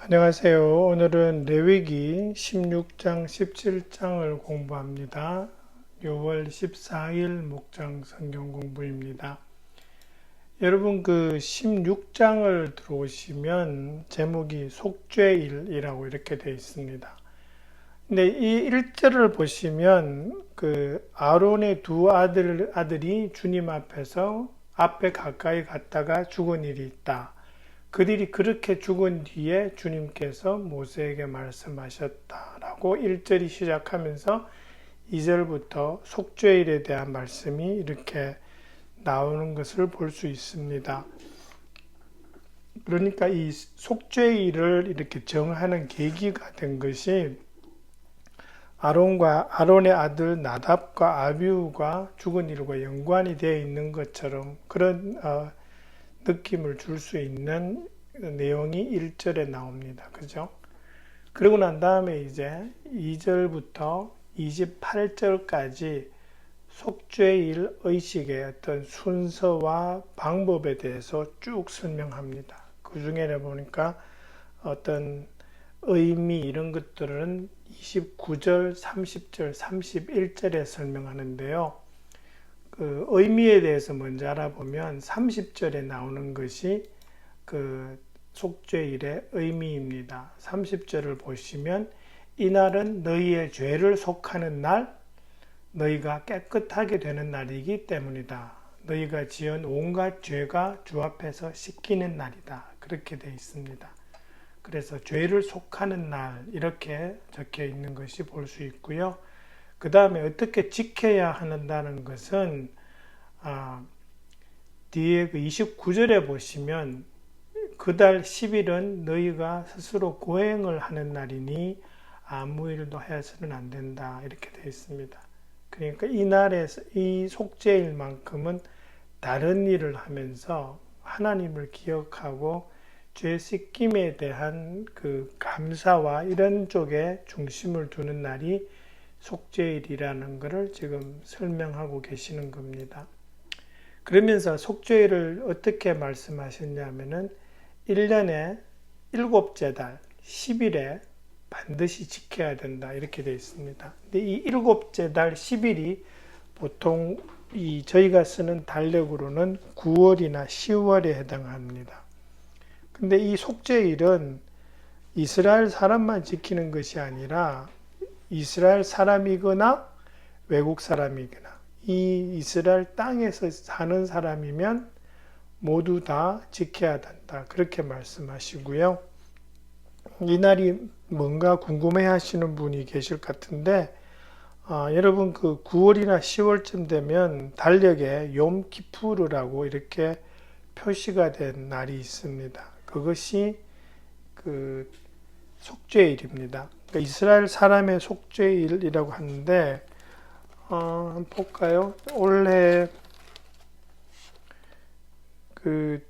안녕하세요. 오늘은 레위기 16장, 17장을 공부합니다. 6월 14일 목장 성경 공부입니다. 여러분 그 16장을 들어오시면 제목이 속죄일이라고 이렇게 되어 있습니다. 근데 이 1절을 보시면 그 아론의 두 아들이 주님 앞에 가까이 갔다가 죽은 일이 있다. 그들이 그렇게 죽은 뒤에 주님께서 모세에게 말씀하셨다라고 1절이 시작하면서 2절부터 속죄일에 대한 말씀이 이렇게 나오는 것을 볼 수 있습니다. 그러니까 이 속죄일을 이렇게 정하는 계기가 된 것이 아론의 아들 나답과 아비후가 죽은 일과 연관이 되어 있는 것처럼 그런 느낌을 줄 수 있는 내용이 1절에 나옵니다. 그죠? 그러고 난 다음에 이제 2절부터 28절까지 속죄일 의식의 어떤 순서와 방법에 대해서 쭉 설명합니다. 그 중에 보니까 어떤 의미 이런 것들은 29절, 30절, 31절에 설명하는데요. 그 의미에 대해서 먼저 알아보면 30절에 나오는 것이 그 속죄일의 의미입니다. 30절을 보시면 이날은 너희의 죄를 속하는 날, 너희가 깨끗하게 되는 날이기 때문이다. 너희가 지은 온갖 죄가 주 앞에서 씻기는 날이다. 그렇게 되어 있습니다. 그래서 죄를 속하는 날 이렇게 적혀 있는 것이 볼 수 있고요. 그 다음에 어떻게 지켜야 한다는 것은 뒤에 그 29절에 보시면 그달 10일은 너희가 스스로 고행을 하는 날이니 아무 일도 해서는 안 된다 이렇게 되어 있습니다. 그러니까 이날에서 이 속죄일만큼은 다른 일을 하면서 하나님을 기억하고 죄 씻김에 대한 그 감사와 이런 쪽에 중심을 두는 날이 속죄일이라는 것을 지금 설명하고 계시는 겁니다. 그러면서 속죄일을 어떻게 말씀하셨냐면은 1년에 7째 달 10일에 반드시 지켜야 된다 이렇게 되어 있습니다. 근데 이 7째 달 10일이 보통 저희가 쓰는 달력으로는 9월이나 10월에 해당합니다. 근데 이 속죄일은 이스라엘 사람만 지키는 것이 아니라 이스라엘 사람이거나 외국 사람이거나 이 이스라엘 땅에서 사는 사람이면 모두 다 지켜야 된다. 그렇게 말씀하시고요. 이날이 뭔가 궁금해 하시는 분이 계실 것 같은데 여러분 그 9월이나 10월쯤 되면 달력에 욤키푸르라고 이렇게 표시가 된 날이 있습니다. 그것이 그 속죄일입니다. 그러니까 이스라엘 사람의 속죄일이라고 하는데 한번 볼까요? 올해 그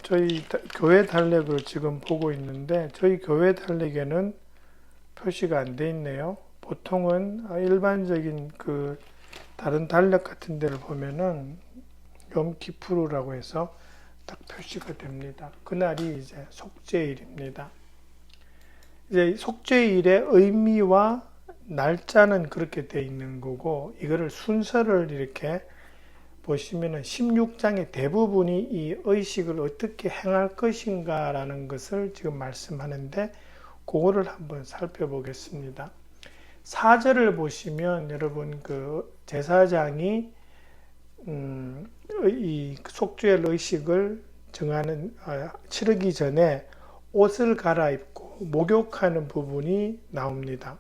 저희 교회 달력을 지금 보고 있는데 저희 교회 달력에는 표시가 안 돼 있네요. 보통은 일반적인 그 다른 달력 같은 데를 보면은 욤키푸르라고 해서 딱 표시가 됩니다. 그날이 이제 속죄일입니다. 이제 속죄일의 의미와 날짜는 그렇게 돼 있는 거고 이거를 순서를 이렇게 보시면은 16장의 대부분이 이 의식을 어떻게 행할 것인가 라는 것을 지금 말씀하는데 그거를 한번 살펴보겠습니다. 4절을 보시면 여러분 그 제사장이 이 속죄일 의식을 치르기 전에 옷을 갈아입고 목욕하는 부분이 나옵니다.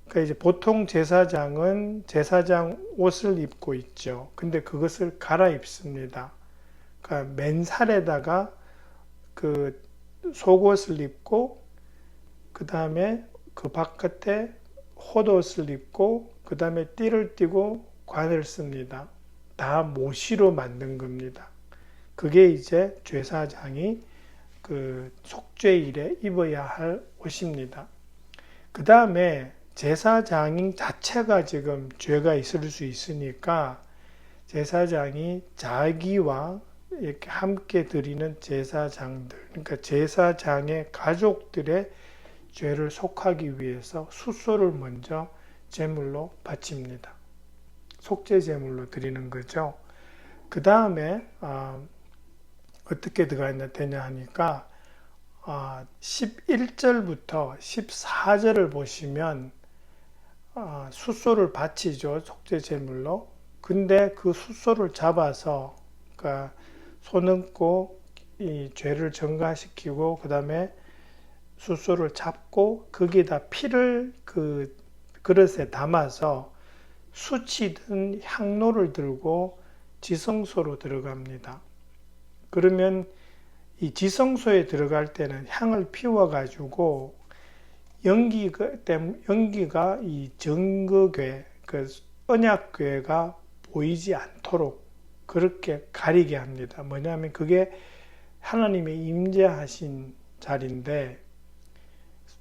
그러니까 이제 보통 제사장은 제사장 옷을 입고 있죠. 근데 그것을 갈아입습니다. 그러니까 맨살에다가 그 속옷을 입고 그 다음에 그 바깥에 헛옷을 입고 그 다음에 띠를 띠고 관을 씁니다. 다 모시로 만든 겁니다. 그게 이제 제사장이 그 속죄일에 입어야 할 옷입니다. 그 다음에 제사장 자체가 지금 죄가 있을 수 있으니까 제사장이 자기와 이렇게 함께 드리는 제사장들, 그러니까 제사장의 가족들의 죄를 속하기 위해서 숫소를 먼저 제물로 바칩니다. 속죄 제물로 드리는 거죠. 그 다음에 어떻게 되냐 하니까 11절부터 14절을 보시면 숫소를 바치죠. 속죄 제물로. 근데 그 숫소를 잡아서 그러니까 손얹고 이 죄를 전가시키고 그 다음에 숫소를 잡고 거기다 피를 그 그릇에 담아서 수치든 향로를 들고 지성소로 들어갑니다. 그러면 이 지성소에 들어갈 때는 향을 피워 가지고 연기가 이 정거궤, 그 언약궤가 보이지 않도록 그렇게 가리게 합니다. 뭐냐면 그게 하나님의 임재하신 자리인데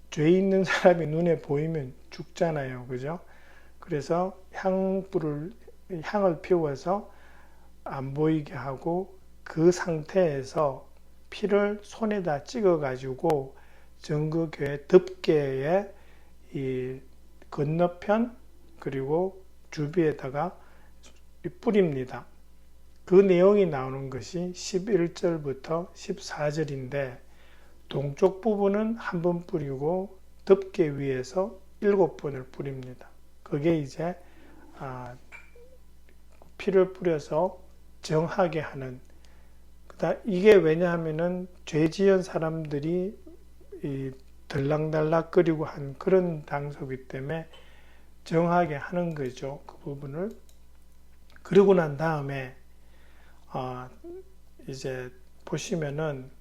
죄 있는 사람이 눈에 보이면 죽잖아요. 그죠? 그래서 향을 피워서 안 보이게 하고 그 상태에서 피를 손에다 찍어 가지고 정거궤 덮개의 이 건너편 그리고 주비에다가 뿌립니다. 그 내용이 나오는 것이 11절부터 14절인데 동쪽 부분은 한 번 뿌리고 덮개 위에서 7번을 뿌립니다. 그게 이제 피를 뿌려서 정하게 하는 이게 왜냐하면은 죄 지은 사람들이 이 들락날락거리고 한 그런 장소이기 때문에 정하게 하는 거죠. 그 부분을. 그러고 난 다음에 이제 보시면은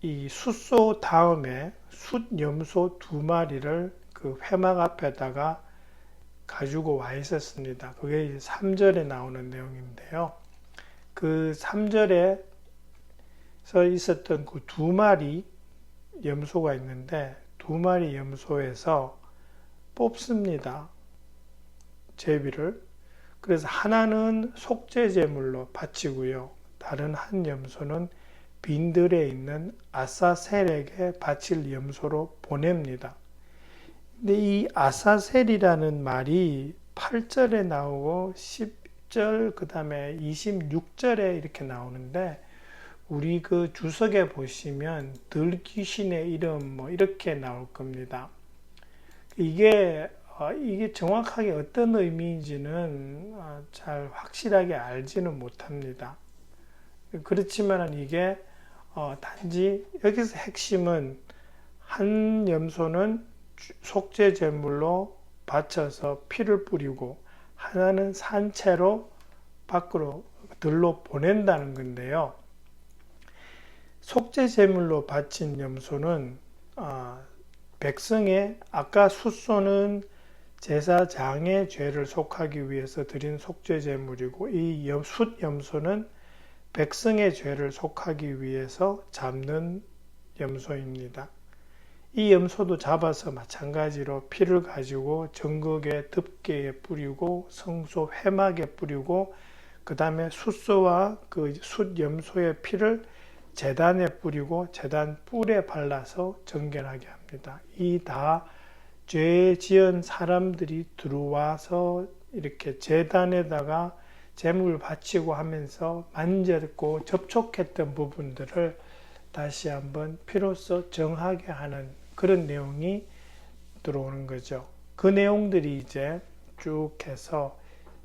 이 숫소 다음에 숫염소 2마리를 그 회막 앞에다가 가지고 와 있었습니다. 그게 3절에 나오는 내용인데요. 그 3절에서 있었던 그 2마리 염소가 있는데 2마리 염소에서 뽑습니다. 제비를. 그래서 하나는 속죄 제물로 바치고요. 다른 한 염소는 빈들에 있는 아사셀에게 바칠 염소로 보냅니다. 근데 이 아사셀이라는 말이 8절에 나오고 10절 그 다음에 26절에 이렇게 나오는데 우리 그 주석에 보시면 들귀신의 이름 뭐 이렇게 나올 겁니다. 이게 정확하게 어떤 의미인지는 잘 확실하게 알지는 못합니다. 그렇지만 이게 단지 여기서 핵심은 한 염소는 속죄 제물로 바쳐서 피를 뿌리고 하나는 산채로 밖으로 들로 보낸다는 건데요. 속죄 제물로 바친 염소는 백성의 아까 숫소는 제사장의 죄를 속하기 위해서 드린 속죄 제물이고 이 숫염소는 백성의 죄를 속하기 위해서 잡는 염소입니다. 이 염소도 잡아서 마찬가지로 피를 가지고 정거궤 덮개에 뿌리고 성소 회막에 뿌리고 그 다음에 숫소와 그 숫염소의 피를 제단에 뿌리고 제단 뿔에 발라서 정결하게 합니다. 이 다 죄 지은 사람들이 들어와서 이렇게 제단에다가 제물을 바치고 하면서 만졌고 접촉했던 부분들을 다시 한번 피로써 정하게 하는 그런 내용이 들어오는 거죠. 그 내용들이 이제 쭉 해서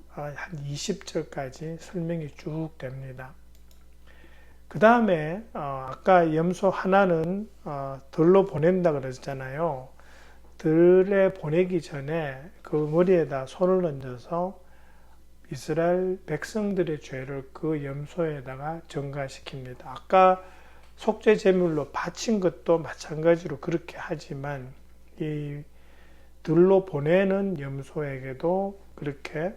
한 20절까지 설명이 쭉 됩니다. 그 다음에 아까 염소 하나는 들로 보낸다 그랬잖아요. 들에 보내기 전에 그 머리에다 손을 얹어서 이스라엘 백성들의 죄를 그 염소에다가 전가시킵니다. 아까 속죄 제물로 바친 것도 마찬가지로 그렇게 하지만 이 들로 보내는 염소에게도 그렇게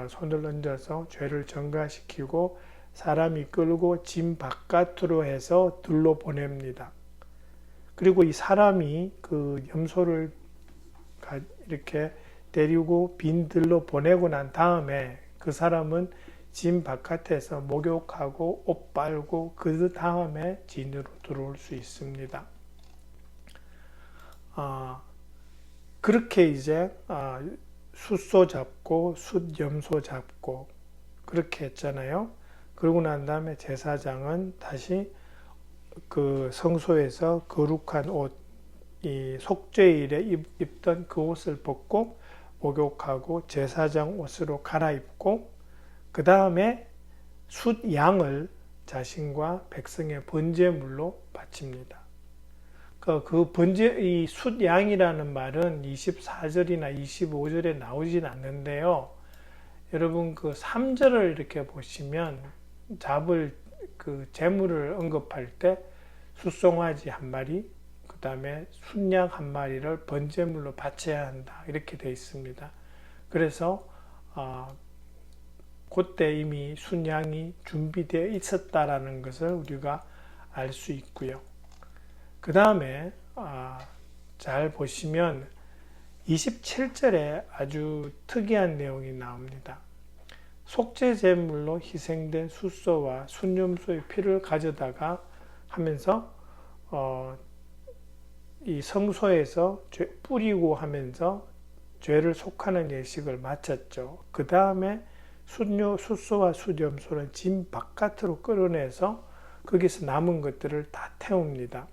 손을 얹어서 죄를 전가시키고 사람이 끌고 짐 바깥으로 해서 들로 보냅니다. 그리고 이 사람이 그 염소를 이렇게 데리고 빈 들로 보내고 난 다음에 그 사람은 진 바깥에서 목욕하고 옷 빨고 그 다음에 진으로 들어올 수 있습니다. 그렇게 이제 숫소 잡고 숫염소 잡고 그렇게 했잖아요. 그러고 난 다음에 제사장은 다시 그 성소에서 거룩한 옷, 이 속죄일에 입던 그 옷을 벗고 목욕하고 제사장 옷으로 갈아입고 그 다음에 숫양을 자신과 백성의 번제물로 바칩니다. 그 번제, 이 숫양이라는 말은 24절이나 25절에 나오진 않는데요. 여러분 그 3절을 이렇게 보시면 잡을 그 제물을 언급할 때 숫송아지 한 마리, 그 다음에 숫양 한 마리를 번제물로 바쳐야 한다 이렇게 되어 있습니다. 그래서 그때 이미 숫양이 준비되어 있었다라는 것을 우리가 알 수 있고요. 그 다음에 잘 보시면 27절에 아주 특이한 내용이 나옵니다. 속죄 제물로 희생된 숫소와 순염소의 피를 가져다가 하면서 이 성소에서 뿌리고 하면서 죄를 속하는 예식을 마쳤죠. 그 다음에 숫소와 숫염소는 진 바깥으로 끌어내서 거기서 남은 것들을 다 태웁니다.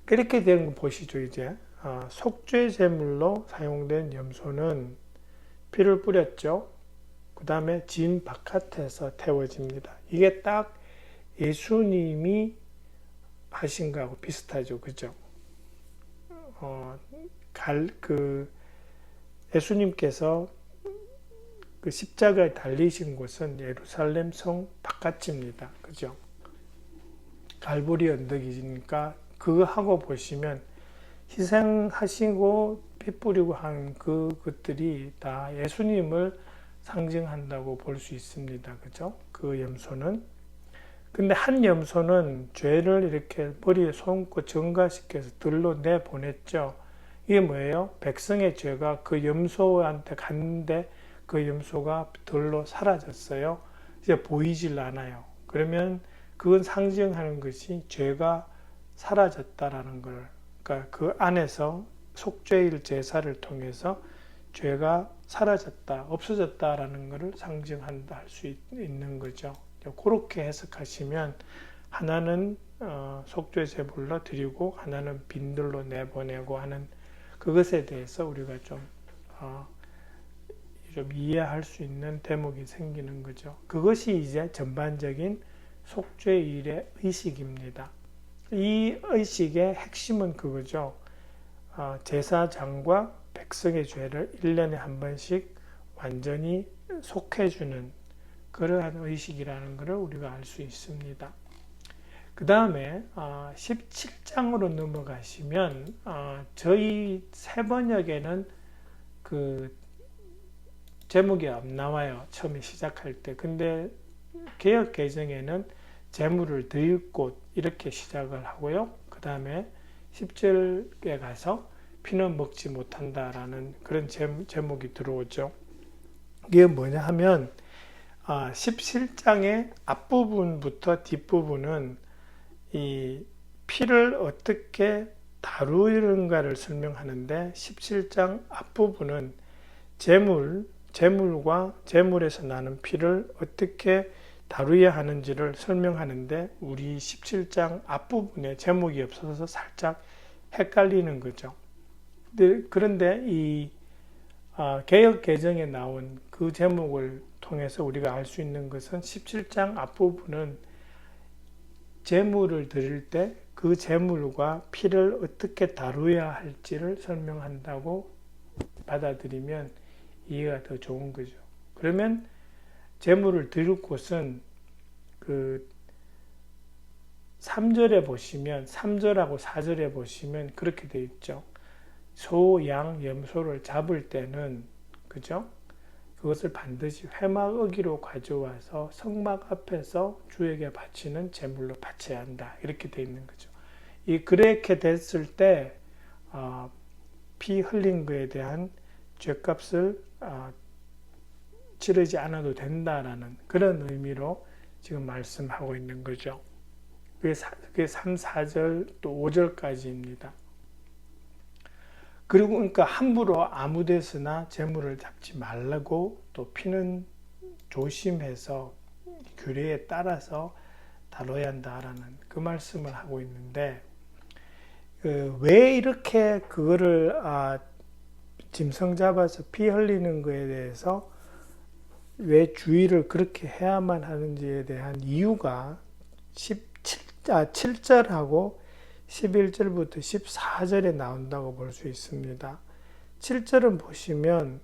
그렇게 된 거 보시죠. 이제 속죄 제물로 사용된 염소는 피를 뿌렸죠. 그 다음에 진 바깥에서 태워집니다. 이게 딱 예수님이 하신 거하고 비슷하죠. 그죠? 예수님께서 그 십자가에 달리신 곳은 예루살렘 성 바깥입니다. 그죠? 갈보리 언덕이니까 그거 하고 보시면 희생하시고 피 뿌리고 한 그것들이 다 예수님을 상징한다고 볼 수 있습니다. 그죠? 그 염소는. 근데 한 염소는 죄를 이렇게 머리에 손고 증가시켜서 들로 내보냈죠. 이게 뭐예요? 백성의 죄가 그 염소한테 갔는데 그 염소가 들로 사라졌어요. 이제 보이질 않아요. 그러면 그건 상징하는 것이 죄가 사라졌다라는 걸, 그러니까 그 안에서 속죄일 제사를 통해서 죄가 사라졌다, 없어졌다라는 것을 상징한다 할 수 있는 거죠. 그렇게 해석하시면 하나는 속죄 제물로 드리고 하나는 빈들로 내보내고 하는 그것에 대해서 우리가 좀 이해할 수 있는 대목이 생기는 거죠. 그것이 이제 전반적인 속죄일의 의식입니다. 이 의식의 핵심은 그거죠. 제사장과 백성의 죄를 1년에 한 번씩 완전히 속해주는 그러한 의식이라는 것을 우리가 알 수 있습니다. 그 다음에 17장으로 넘어가시면 저희 새번역에는 그 제목이 안 나와요. 처음에 시작할 때. 근데 개역 개정에는 제물을 드릴 곳 이렇게 시작을 하고요. 그 다음에 10절에 가서 피는 먹지 못한다라는 그런 제목이 들어오죠. 이게 뭐냐 하면 17장의 앞부분부터 뒷부분은 이 피를 어떻게 다루는가를 설명하는데 17장 앞부분은 제물과 제물에서 나는 피를 어떻게 다루어야 하는지를 설명하는데 우리 17장 앞부분에 제목이 없어서 살짝 헷갈리는 거죠. 그런데 이 개역 개정에 나온 그 제목을 통해서 우리가 알 수 있는 것은 17장 앞부분은 제물을 드릴 때 그 제물과 피를 어떻게 다루어야 할지를 설명한다고 받아들이면 이해가 더 좋은 거죠. 그러면 제물을 드릴 곳은 그 3절에 보시면 3절하고 4절에 보시면 그렇게 되어 있죠. 소, 양, 염소를 잡을 때는 그죠? 그것을 반드시 회막어기로 가져와서 성막 앞에서 주에게 바치는 제물로 바쳐야 한다. 이렇게 되어 있는 거죠. 그렇게 됐을 때 피 흘린 것에 대한 죄값을 치르지 않아도 된다라는 그런 의미로 지금 말씀하고 있는 거죠. 그게 3, 4절 또 5절까지입니다. 그리고 그러니까 함부로 아무 데서나 재물을 잡지 말라고, 또 피는 조심해서 규례에 따라서 다뤄야 한다라는 그 말씀을 하고 있는데, 왜 이렇게 그거를 짐승 잡아서 피 흘리는 거에 대해서 왜 주의를 그렇게 해야만 하는지에 대한 이유가 7절하고 11절부터 14절에 나온다고 볼 수 있습니다. 7절은 보시면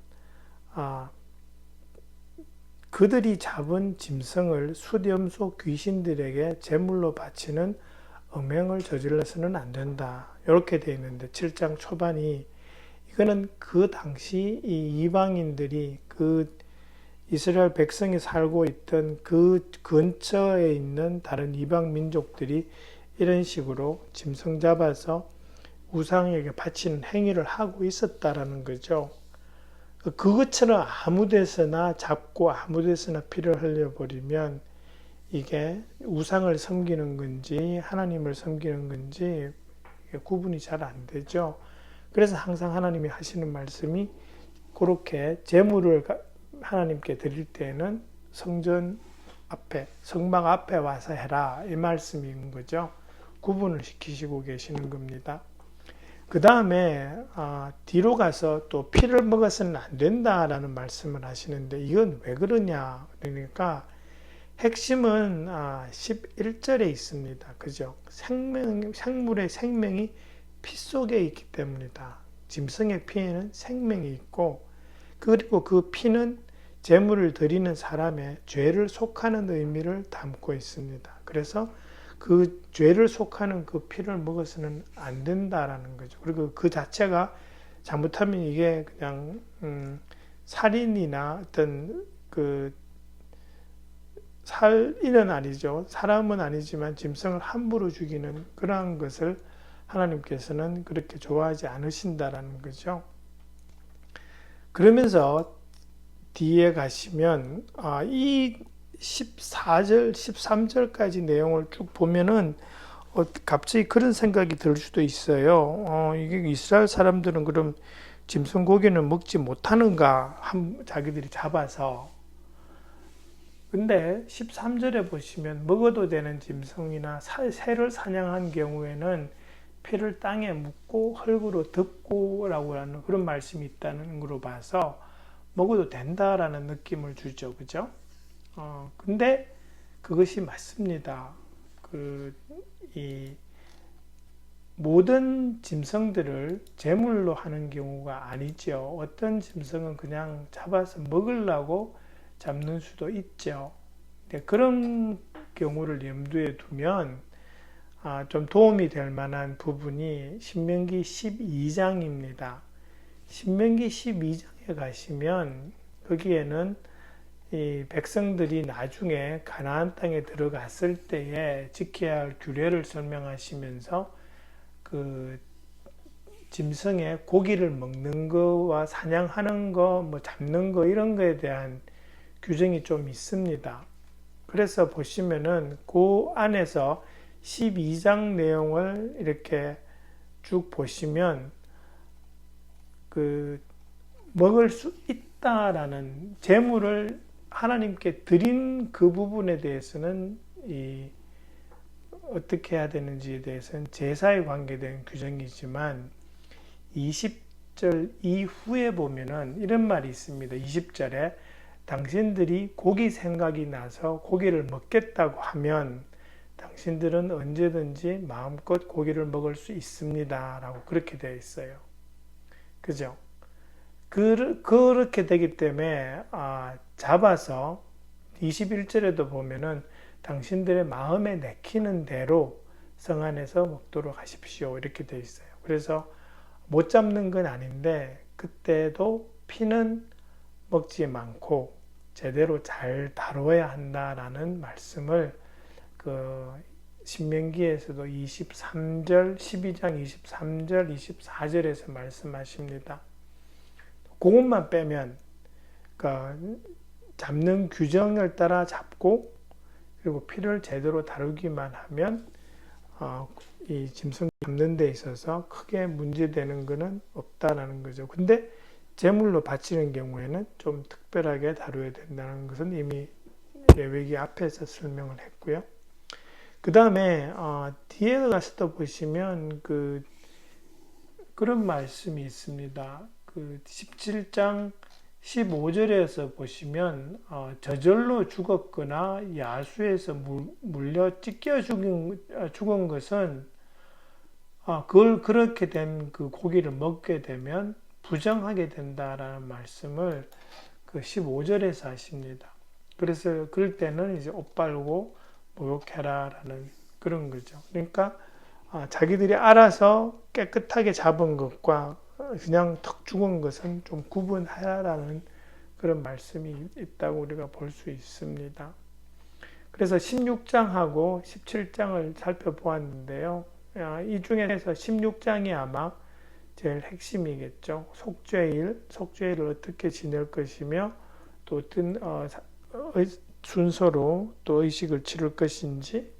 그들이 잡은 짐승을 수렴소 귀신들에게 제물로 바치는 음행을 저질러서는 안 된다. 이렇게 되어 있는데 7장 초반이 이거는 그 당시 이 이방인들이 그 이스라엘 백성이 살고 있던 그 근처에 있는 다른 이방 민족들이 이런 식으로 짐승 잡아서 우상에게 바치는 행위를 하고 있었다라는 거죠. 그것처럼 아무 데서나 잡고 아무 데서나 피를 흘려버리면 이게 우상을 섬기는 건지 하나님을 섬기는 건지 구분이 잘 안 되죠. 그래서 항상 하나님이 하시는 말씀이 그렇게 제물을 하나님께 드릴 때는 성전 앞에, 성막 앞에 와서 해라, 이 말씀인 거죠. 구분을 시키시고 계시는 겁니다. 그 다음에 뒤로 가서 또 피를 먹어서는 안 된다라는 말씀을 하시는데, 이건 왜 그러냐 그러니까 핵심은 11절에 있습니다. 그죠? 생물의 생명이 피 속에 있기 때문이다. 짐승의 피에는 생명이 있고, 그리고 그 피는 제물을 드리는 사람의 죄를 속하는 의미를 담고 있습니다. 그래서 그 죄를 속하는 그 피를 먹어서는 안 된다라는 거죠. 그리고 그 자체가 잘못하면 이게 그냥 살인이나 어떤 살인은 아니죠. 사람은 아니지만 짐승을 함부로 죽이는 그러한 것을 하나님께서는 그렇게 좋아하지 않으신다라는 거죠. 그러면서 뒤에 가시면 이 14절, 13절까지 내용을 쭉 보면은 갑자기 그런 생각이 들 수도 있어요. 이게 이스라엘 사람들은 그럼 짐승 고기는 먹지 못하는가? 자기들이 잡아서. 근데 13절에 보시면 먹어도 되는 짐승이나 새를 사냥한 경우에는 피를 땅에 묻고 흙으로 덮고라고 하는 그런 말씀이 있다는 걸로 봐서 먹어도 된다라는 느낌을 주죠. 그죠? 근데 그것이 맞습니다. 이 모든 짐승들을 제물로 하는 경우가 아니죠. 어떤 짐승은 그냥 잡아서 먹으려고 잡는 수도 있죠. 그런 경우를 염두에 두면 좀 도움이 될 만한 부분이 신명기 12장입니다. 신명기 12장에 가시면 거기에는 이 백성들이 나중에 가나안 땅에 들어갔을 때에 지켜야 할 규례를 설명하시면서 그 짐승의 고기를 먹는 거와 사냥하는 거, 뭐 잡는 거 이런 거에 대한 규정이 좀 있습니다. 그래서 보시면은 그 안에서 12장 내용을 이렇게 쭉 보시면 먹을 수 있다라는 제물을 하나님께 드린 그 부분에 대해서는 어떻게 해야 되는지에 대해서는 제사에 관계된 규정이지만 20절 이후에 보면은 이런 말이 있습니다. 20절에 당신들이 고기 생각이 나서 고기를 먹겠다고 하면 당신들은 언제든지 마음껏 고기를 먹을 수 있습니다. 라고 그렇게 되어 있어요. 그죠? 그렇게 되기 때문에 잡아서 21절에도 보면은 당신들의 마음에 내키는 대로 성 안에서 먹도록 하십시오. 이렇게 되어 있어요. 그래서 못 잡는 건 아닌데 그때도 피는 먹지 않고 제대로 잘 다뤄야 한다라는 말씀을 신명기에서도 23절, 12장 23절, 24절에서 말씀하십니다. 그것만 빼면 잡는 규정을 따라 잡고 그리고 피를 제대로 다루기만 하면 이 짐승 잡는 데 있어서 크게 문제되는 것은 없다라는 거죠. 근데 제물로 바치는 경우에는 좀 특별하게 다루어야 된다는 것은 이미 레위기 앞에서 설명을 했고요. 그 다음에 뒤에 가서 보시면 그런 말씀이 있습니다. 그 17장 15절에서 보시면 저절로 죽었거나 야수에서 물려 찢겨 죽은 것은 그걸 그렇게 된 그 고기를 먹게 되면 부정하게 된다라는 말씀을 그 15절에서 하십니다. 그래서 그럴 때는 이제 옷 빨고 목욕해라라는 그런 거죠. 그러니까 자기들이 알아서 깨끗하게 잡은 것과 그냥 턱 죽은 것은 좀 구분하라는 그런 말씀이 있다고 우리가 볼 수 있습니다. 그래서 16장하고 17장을 살펴보았는데요. 이 중에서 16장이 아마 제일 핵심이겠죠. 속죄일을 어떻게 지낼 것이며 또 어떤 순서로 또 의식을 치를 것인지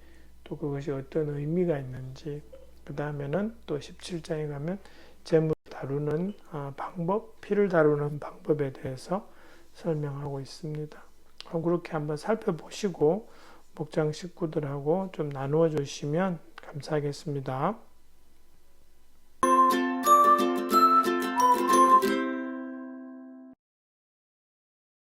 또 그것이 어떤 의미가 있는지 그 다음에는 또 17장에 가면 제물 다루는 방법, 피를 다루는 방법에 대해서 설명하고 있습니다. 그렇게 한번 살펴보시고 목장 식구들하고 좀 나누어 주시면 감사하겠습니다.